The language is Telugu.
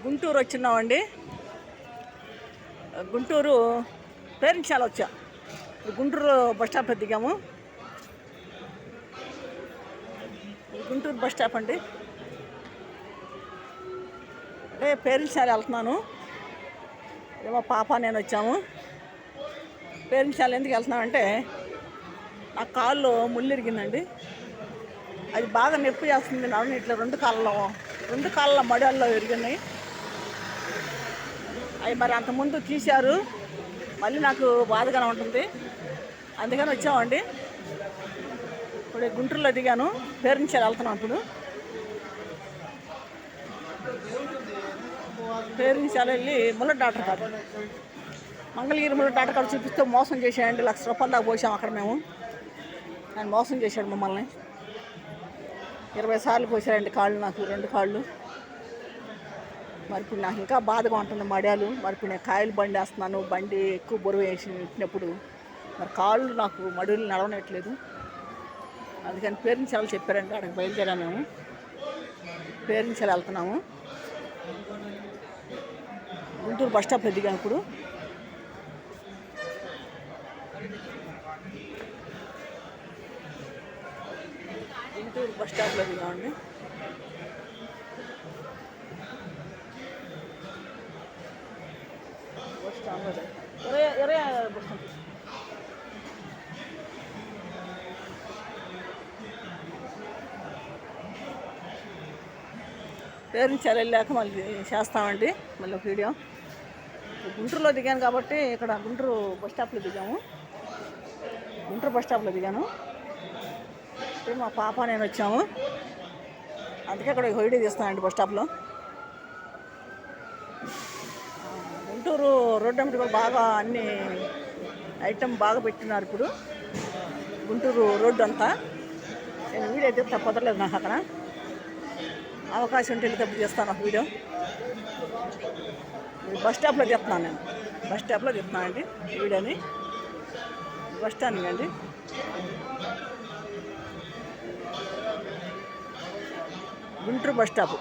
గుంటూరు వచ్చినామండి. గుంటూరు పేరెంట్శాల వచ్చా. గుంటూరు బస్ స్టాప్లో దిగాము. గుంటూరు బస్ స్టాప్ అండి. అంటే పేరెంట్శాల వెళ్తున్నాను. ఏమో పాప నేను వచ్చాము. పేరెంట్శాల ఎందుకు వెళ్తున్నామంటే నా కాళ్ళు ముళ్ళు ఇరిగిందండి. అది బాగా నొప్పి చేస్తుంది. నడుము ఇట్లా రెండు కాళ్ళ మడాల్లో విరిగినాయి. అవి మరి అంతకుముందు తీశారు. మళ్ళీ నాకు బాధగానే ఉంటుంది. అందుకని వచ్చామండి. ఇప్పుడు గుంటూరులో దిగాను. పేరెంట్శాల వెళ్తున్నాం. ఇప్పుడు పేరెంట్శాల వెళ్ళి ముళ్ళ డాక్టర్ కాదు, మంగళగిరి ముళ్ళ డాక్టర్ కాదు చూపిస్తే మోసం చేశాడండి. ₹1,00,000 దాకా పోసాం అక్కడ మేము. ఆయన మోసం చేశాడు మమ్మల్ని. 20 సార్లు పోసారండి కాళ్ళు, నాకు 2 కాళ్ళు. మరి ఇప్పుడు నాకు ఇంకా బాధగా ఉంటుంది మడాలు. మరి ఇప్పుడు నేను కాయలు బండి వేస్తున్నాను. బండి ఎక్కువ బరువు వేసినప్పుడు మరి కాళ్ళు నాకు మడులు నడవనట్లేదు. అందుకని పేరెంట్శాల చెప్పారండి. అక్కడికి బయలుదేరాము మేము. పేరెంట్శాల వెళ్తున్నాము. గుంటూరు బస్ స్టాప్లో దిగాను. ఇప్పుడు గుంటూరు బస్ స్టాప్లో దిగామండి. బస్ స్టాప్లో బస్ స్టాప్ పేరెంట్శాల వెళ్ళాక మళ్ళీ చేస్తామండి. మళ్ళీ ఒక వీడియో. గుంటూరులో దిగాను కాబట్టి ఇక్కడ గుంటూరు బస్ స్టాప్లో దిగాము. గుంటూరు బస్ స్టాప్లో దిగాను. మా పాప నేను వచ్చాము. అందుకే అక్కడ వీడియో తీస్తానండి బస్ స్టాప్లో. గుంటూరు రోడ్డు అమ్మటి కూడా బాగా అన్ని ఐటమ్ బాగా పెట్టినారు ఇప్పుడు. గుంటూరు రోడ్డు అంతా నేను వీడియో తీస్తా కుదరలేదు నాకు. అక్కడ అవకాశం ఉంటే వెళ్ళేటప్పుడు చేస్తాను ఒక వీడియో. బస్ స్టాప్లో చెప్తున్నాను నేను. బస్ స్టాప్లో చెప్తున్నానండి వీడియోని. బస్ స్టాండ్ అండి. Guntur bus stop.